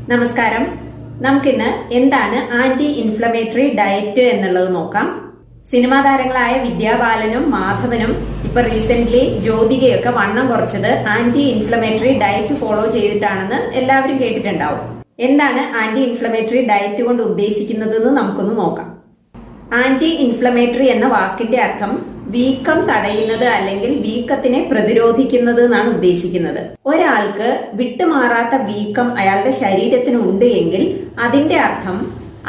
നമസ്കാരം. നമുക്കിന്ന് എന്താണ് ആന്റി ഇൻഫ്ലമേറ്ററി ഡയറ്റ് എന്നുള്ളത് നോക്കാം. സിനിമാ താരങ്ങളായ വിദ്യാബാലനും മാധവനും ഇപ്പൊ റീസെന്റ് ജ്യോതികയൊക്കെ വണ്ണം കുറച്ചത് ആന്റി ഇൻഫ്ലമേറ്ററി ഡയറ്റ് ഫോളോ ചെയ്തിട്ടാണെന്ന് എല്ലാവരും കേട്ടിട്ടുണ്ടാവും. എന്താണ് ആന്റി ഇൻഫ്ലമേറ്ററി ഡയറ്റ് കൊണ്ട് ഉദ്ദേശിക്കുന്നതെന്ന് നമുക്കൊന്ന് നോക്കാം. ആന്റി ഇൻഫ്ലമേറ്ററി എന്ന വാക്കിന്റെ അർത്ഥം വീക്കം തടയുന്നത് അല്ലെങ്കിൽ വീക്കത്തിനെ പ്രതിരോധിക്കുന്നത് എന്നാണ് ഉദ്ദേശിക്കുന്നത്. ഒരാൾക്ക് വിട്ടുമാറാത്ത വീക്കം അയാളുടെ ശരീരത്തിന് ഉണ്ട് എങ്കിൽ അതിന്റെ അർത്ഥം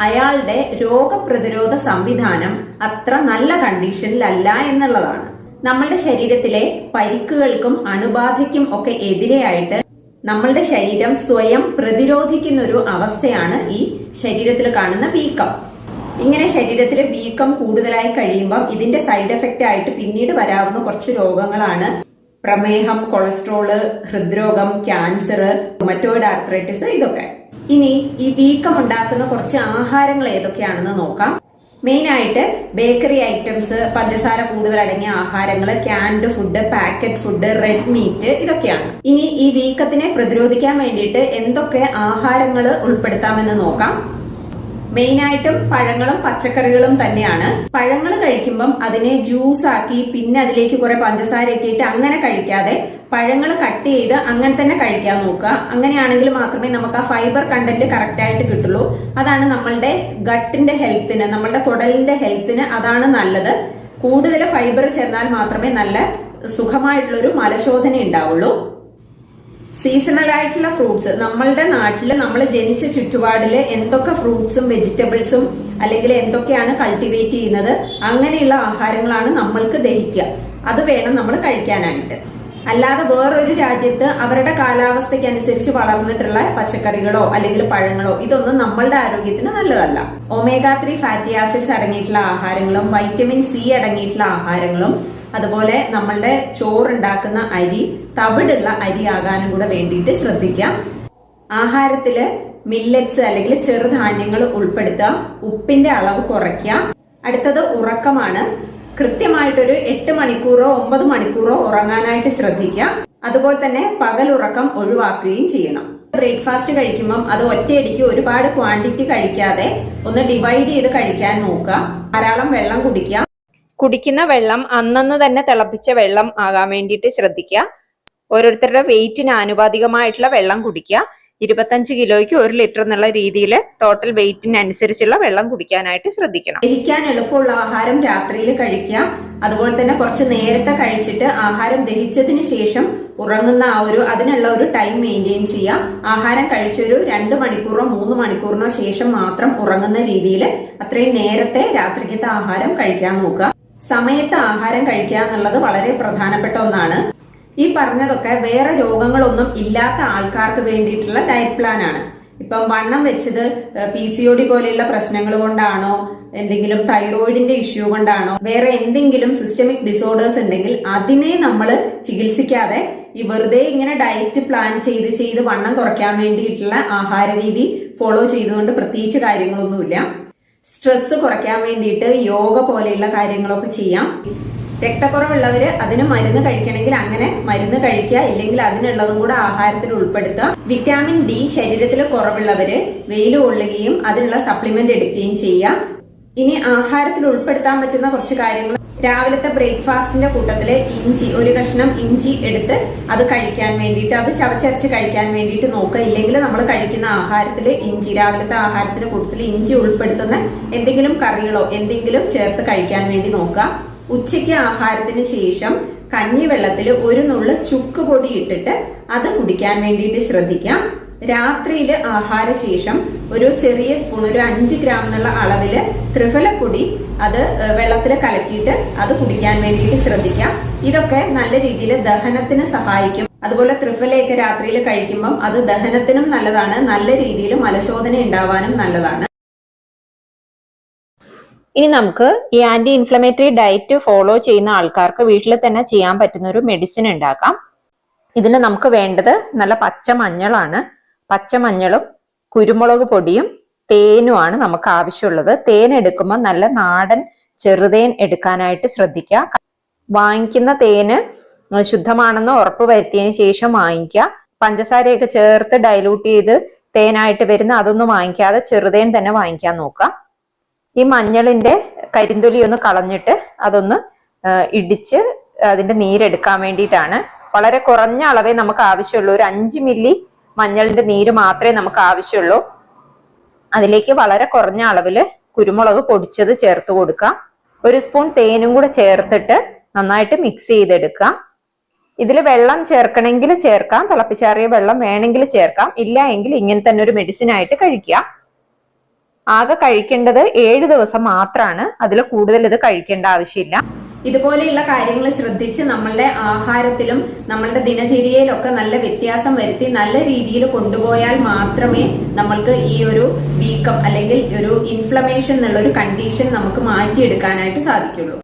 അയാളുടെ രോഗപ്രതിരോധ സംവിധാനം അത്ര നല്ല കണ്ടീഷനിലല്ല എന്നുള്ളതാണ്. നമ്മളുടെ ശരീരത്തിലെ പരിക്കുകൾക്കും അണുബാധയ്ക്കും ഒക്കെ എതിരെയായിട്ട് നമ്മളുടെ ശരീരം സ്വയം പ്രതിരോധിക്കുന്ന ഒരു അവസ്ഥയാണ് ഈ ശരീരത്തിൽ കാണുന്ന വീക്കം. ഇങ്ങനെ ശരീരത്തിലെ വീക്കം കൂടുതലായി കഴിയുമ്പം ഇതിന്റെ സൈഡ് എഫക്റ്റ് ആയിട്ട് പിന്നീട് വരാവുന്ന കുറച്ച് രോഗങ്ങളാണ് പ്രമേഹം, കൊളസ്ട്രോള്, ഹൃദ്രോഗം, ക്യാൻസർ, റുമറ്റോയിഡ് ആർത്രൈറ്റിസ്, ഇതൊക്കെ. ഇനി ഈ വീക്കം ഉണ്ടാക്കുന്ന കുറച്ച് ആഹാരങ്ങൾ ഏതൊക്കെയാണെന്ന് നോക്കാം. മെയിൻ ആയിട്ട് ബേക്കറി ഐറ്റംസ്, പഞ്ചസാര കൂടുതൽ അടങ്ങിയ ആഹാരങ്ങൾ, canned food, packet food, red meat, ഇതൊക്കെയാണ്. ഇനി ഈ വീക്കത്തിനെ പ്രതിരോധിക്കാൻ വേണ്ടിയിട്ട് എന്തൊക്കെ ആഹാരങ്ങൾ ഉൾപ്പെടുത്താമെന്ന് നോക്കാം. മെയിനായിട്ടും പഴങ്ങളും പച്ചക്കറികളും തന്നെയാണ്. പഴങ്ങൾ കഴിക്കുമ്പം അതിനെ ജ്യൂസ് ആക്കി പിന്നെ അതിലേക്ക് കുറെ പഞ്ചസാരയൊക്കെ ഇട്ട് അങ്ങനെ കഴിക്കാതെ പഴങ്ങൾ കട്ട് ചെയ്ത് അങ്ങനെ തന്നെ കഴിക്കാൻ നോക്കുക. അങ്ങനെയാണെങ്കിൽ മാത്രമേ നമുക്ക് ആ ഫൈബർ കണ്ടന്റ് കറക്റ്റ് ആയിട്ട് കിട്ടുള്ളൂ. അതാണ് നമ്മളുടെ ഗട്ടിന്റെ ഹെൽത്തിന്, നമ്മളുടെ കുടലിന്റെ ഹെൽത്തിന് അതാണ് നല്ലത്. കൂടുതൽ ഫൈബർ ചെന്നാൽ മാത്രമേ നല്ല സുഖമായിട്ടുള്ളൊരു മലശോധന ഉണ്ടാവുള്ളൂ. സീസണൽ ആയിട്ടുള്ള ഫ്രൂട്ട്സ്, നമ്മളുടെ നാട്ടില് നമ്മൾ ജനിച്ച ചുറ്റുപാടില് എന്തൊക്കെ ഫ്രൂട്ട്സും വെജിറ്റബിൾസും അല്ലെങ്കിൽ എന്തൊക്കെയാണ് കൾട്ടിവേറ്റ് ചെയ്യുന്നത്, അങ്ങനെയുള്ള ആഹാരങ്ങളാണ് നമ്മൾക്ക് ദഹിക്കുക. അത് വേണം നമ്മൾ കഴിക്കാനായിട്ട്. അല്ലാതെ വേറൊരു രാജ്യത്ത് അവരുടെ കാലാവസ്ഥയ്ക്ക് അനുസരിച്ച് വളർന്നിട്ടുള്ള പച്ചക്കറികളോ അല്ലെങ്കിൽ പഴങ്ങളോ ഇതൊന്നും നമ്മളുടെ ആരോഗ്യത്തിന് നല്ലതല്ല. ഒമേഗ 3 ഫാറ്റി ആസിഡ്സ് അടങ്ങിയിട്ടുള്ള ആഹാരങ്ങളും വൈറ്റമിൻ സി അടങ്ങിയിട്ടുള്ള ആഹാരങ്ങളും അതുപോലെ നമ്മളുടെ ചോറുണ്ടാക്കുന്ന അരി തവിടുള്ള അരി ആകാനും കൂടെ വേണ്ടിയിട്ട് ശ്രദ്ധിക്കാം. ആഹാരത്തില് മില്ലറ്റ്സ് അല്ലെങ്കിൽ ചെറുധാന്യങ്ങൾ ഉൾപ്പെടുത്തുക. ഉപ്പിന്റെ അളവ് കുറയ്ക്കുക. അടുത്തത് ഉറക്കമാണ്. കൃത്യമായിട്ടൊരു 8 മണിക്കൂറോ 9 മണിക്കൂറോ ഉറങ്ങാനായിട്ട് ശ്രദ്ധിക്കുക. അതുപോലെ തന്നെ പകൽ ഉറക്കം ഒഴിവാക്കുകയും ചെയ്യണം. ബ്രേക്ക്ഫാസ്റ്റ് കഴിക്കുമ്പം അത് ഒറ്റയടിക്ക് ഒരുപാട് ക്വാണ്ടിറ്റി കഴിക്കാതെ ഒന്ന് ഡിവൈഡ് ചെയ്ത് കഴിക്കാൻ നോക്കുക. ധാരാളം വെള്ളം കുടിക്കുക. കുടിക്കുന്ന വെള്ളം അന്നന്ന് തന്നെ തിളപ്പിച്ച വെള്ളം ആകാൻ വേണ്ടിയിട്ട് ശ്രദ്ധിക്കുക. ഓരോരുത്തരുടെ വെയിറ്റിന് ആനുപാതികമായിട്ടുള്ള വെള്ളം കുടിക്കുക. 25 കിലോയ്ക്ക് 1 ലിറ്റർ എന്നുള്ള രീതിയിൽ ടോട്ടൽ വെയിറ്റിനനുസരിച്ചുള്ള വെള്ളം കുടിക്കാനായിട്ട് ശ്രദ്ധിക്കണം. ദഹിക്കാൻ എളുപ്പമുള്ള ആഹാരം രാത്രിയിൽ കഴിക്കുക. അതുപോലെ തന്നെ കുറച്ച് നേരത്തെ കഴിച്ചിട്ട് ആഹാരം ദഹിച്ചതിന് ശേഷം ഉറങ്ങുന്ന അതിനുള്ള ഒരു ടൈം മെയിൻറ്റെയിൻ ചെയ്യുക. ആഹാരം കഴിച്ചൊരു 2 മണിക്കൂറോ 3 മണിക്കൂറിനോ ശേഷം മാത്രം ഉറങ്ങുന്ന രീതിയിൽ അത്രയും നേരത്തെ രാത്രിക്കത്തെ ആഹാരം കഴിക്കാൻ നോക്കുക. സമയത്ത് ആഹാരം കഴിക്കുക എന്നുള്ളത് വളരെ പ്രധാനപ്പെട്ട ഒന്നാണ്. ഈ പറഞ്ഞതൊക്കെ വേറെ രോഗങ്ങളൊന്നും ഇല്ലാത്ത ആൾക്കാർക്ക് വേണ്ടിയിട്ടുള്ള ഡയറ്റ് പ്ലാൻ ആണ്. ഇപ്പം വണ്ണം വെച്ചത് PCOD പോലെയുള്ള പ്രശ്നങ്ങൾ കൊണ്ടാണോ, എന്തെങ്കിലും തൈറോയിഡിന്റെ ഇഷ്യൂ കൊണ്ടാണോ, വേറെ എന്തെങ്കിലും സിസ്റ്റമിക് ഡിസോർഡേഴ്സ് ഉണ്ടെങ്കിൽ അതിനെ നമ്മൾ ചികിത്സിക്കാതെ ഈ വെറുതെ ഇങ്ങനെ ഡയറ്റ് പ്ലാൻ ചെയ്ത് വണ്ണം കുറയ്ക്കാൻ വേണ്ടിയിട്ടുള്ള ആഹാര രീതി ഫോളോ ചെയ്തുകൊണ്ട് പ്രത്യേകിച്ച് കാര്യങ്ങളൊന്നുമില്ല. സ്ട്രെസ് കുറയ്ക്കാൻ വേണ്ടിയിട്ട് യോഗ പോലെയുള്ള കാര്യങ്ങളൊക്കെ ചെയ്യാം. രക്തക്കുറവുള്ളവര് അതിന് മരുന്ന് കഴിക്കണമെങ്കിൽ അങ്ങനെ മരുന്ന് കഴിക്കുക. ഇല്ലെങ്കിൽ അതിനുള്ളതും കൂടെ ആഹാരത്തിൽ ഉൾപ്പെടുത്തുക. വിറ്റാമിൻ D ശരീരത്തിൽ കുറവുള്ളവര് വെയിൽ കൊള്ളുകയും അതിനുള്ള സപ്ലിമെന്റ് എടുക്കുകയും ചെയ്യുക. ഇനി ആഹാരത്തിൽ ഉൾപ്പെടുത്താൻ പറ്റുന്ന കുറച്ച് കാര്യങ്ങൾ, രാവിലത്തെ ബ്രേക്ക്ഫാസ്റ്റിന്റെ കൂട്ടത്തില് ഇഞ്ചി, ഒരു കഷ്ണം ഇഞ്ചി എടുത്ത് അത് കഴിക്കാൻ വേണ്ടിയിട്ട്, അത് ചവച്ചരച്ച് കഴിക്കാൻ വേണ്ടിയിട്ട് നോക്കുക. ഇല്ലെങ്കിൽ നമ്മൾ കഴിക്കുന്ന ആഹാരത്തിൽ ഇഞ്ചി, രാവിലത്തെ ആഹാരത്തിന്റെ കൂട്ടത്തിൽ ഇഞ്ചി ഉൾപ്പെടുത്തുന്ന എന്തെങ്കിലും കറികളോ എന്തെങ്കിലും ചേർത്ത് കഴിക്കാൻ വേണ്ടി നോക്കുക. ഉച്ചയ്ക്ക് ആഹാരത്തിന് ശേഷം കഞ്ഞിവെള്ളത്തിൽ 1 നുള്ള് ചുക്ക് പൊടി ഇട്ടിട്ട് അത് കുടിക്കാൻ വേണ്ടിയിട്ട് ശ്രദ്ധിക്കാം. രാത്രിയിൽ ആഹാരശേഷം ഒരു ചെറിയ സ്പൂൺ, ഒരു 5 ഗ്രാം എന്നുള്ള അളവില് ത്രിഫലപ്പൊടി അത് വെള്ളത്തിൽ കലക്കിയിട്ട് അത് കുടിക്കാൻ വേണ്ടിയിട്ട് ശ്രദ്ധിക്കാം. ഇതൊക്കെ നല്ല രീതിയിൽ ദഹനത്തിന് സഹായിക്കും. അതുപോലെ ത്രിഫലയൊക്കെ രാത്രിയിൽ കഴിക്കുമ്പം അത് ദഹനത്തിനും നല്ലതാണ്, നല്ല രീതിയിൽ മലശോധന ഉണ്ടാവാനും നല്ലതാണ്. ഇനി നമുക്ക് ഈ ആന്റി ഇൻഫ്ലമേറ്ററി ഡയറ്റ് ഫോളോ ചെയ്യുന്ന ആൾക്കാർക്ക് വീട്ടിൽ തന്നെ ചെയ്യാൻ പറ്റുന്ന ഒരു മെഡിസിൻ ഉണ്ടാക്കാം. ഇതിന് നമുക്ക് വേണ്ടത് നല്ല പച്ചമഞ്ഞളാണ്. പച്ചമഞ്ഞളും കുരുമുളക് പൊടിയും തേനുമാണ് നമുക്ക് ആവശ്യമുള്ളത്. തേൻ എടുക്കുമ്പോൾ നല്ല നാടൻ ചെറുതേൻ എടുക്കാനായിട്ട് ശ്രദ്ധിക്കുക. വാങ്ങിക്കുന്ന തേന് ശുദ്ധമാണെന്ന് ഉറപ്പ് വരുത്തിയതിനു ശേഷം വാങ്ങിക്കുക. പഞ്ചസാരയൊക്കെ ചേർത്ത് ഡൈലൂട്ട് ചെയ്ത് തേനായിട്ട് വരുന്ന അതൊന്നും വാങ്ങിക്കാതെ ചെറുതേൻ തന്നെ വാങ്ങിക്കാൻ നോക്കാം. ഈ മഞ്ഞളിന്റെ കരിന്തൊലി ഒന്ന് കളഞ്ഞിട്ട് അതൊന്ന് ഇടിച്ച് അതിന്റെ നീരെടുക്കാൻ വേണ്ടിയിട്ടാണ്. വളരെ കുറഞ്ഞ അളവേ നമുക്ക് ആവശ്യമുള്ളൂ. ഒരു 5 മില്ലി മഞ്ഞളിന്റെ നീര് മാത്രമേ നമുക്ക് ആവശ്യമുള്ളൂ. അതിലേക്ക് വളരെ കുറഞ്ഞ അളവില് കുരുമുളക് പൊടിച്ചത് ചേർത്ത് കൊടുക്കാം. 1 സ്പൂൺ തേനും കൂടെ ചേർത്തിട്ട് നന്നായിട്ട് മിക്സ് ചെയ്തെടുക്കാം. ഇതിൽ വെള്ളം ചേർക്കണമെങ്കിൽ ചേർക്കാം, തിളപ്പിച്ചാറിയ വെള്ളം വേണമെങ്കിൽ ചേർക്കാം. ഇല്ല എങ്കിൽ ഇങ്ങനെ തന്നെ ഒരു മെഡിസിൻ ആയിട്ട് കഴിക്കാം. ആകെ കഴിക്കേണ്ടത് 7 ദിവസം മാത്രമാണ്. അതിൽ കൂടുതൽ ഇത് കഴിക്കേണ്ട ആവശ്യമില്ല. ഇതുപോലെയുള്ള കാര്യങ്ങൾ ശ്രദ്ധിച്ച് നമ്മളുടെ ആഹാരത്തിലും നമ്മളുടെ ദിനചര്യയിലൊക്കെ നല്ല വ്യത്യാസം വരുത്തി നല്ല രീതിയിൽ കൊണ്ടുപോയാൽ മാത്രമേ നമ്മൾക്ക് ഈ ഒരു വീക്കം അല്ലെങ്കിൽ ഒരു ഇൻഫ്ലമേഷൻ എന്നുള്ള ഒരു കണ്ടീഷൻ നമുക്ക് മാറ്റിയെടുക്കാനായിട്ട് സാധിക്കുള്ളൂ.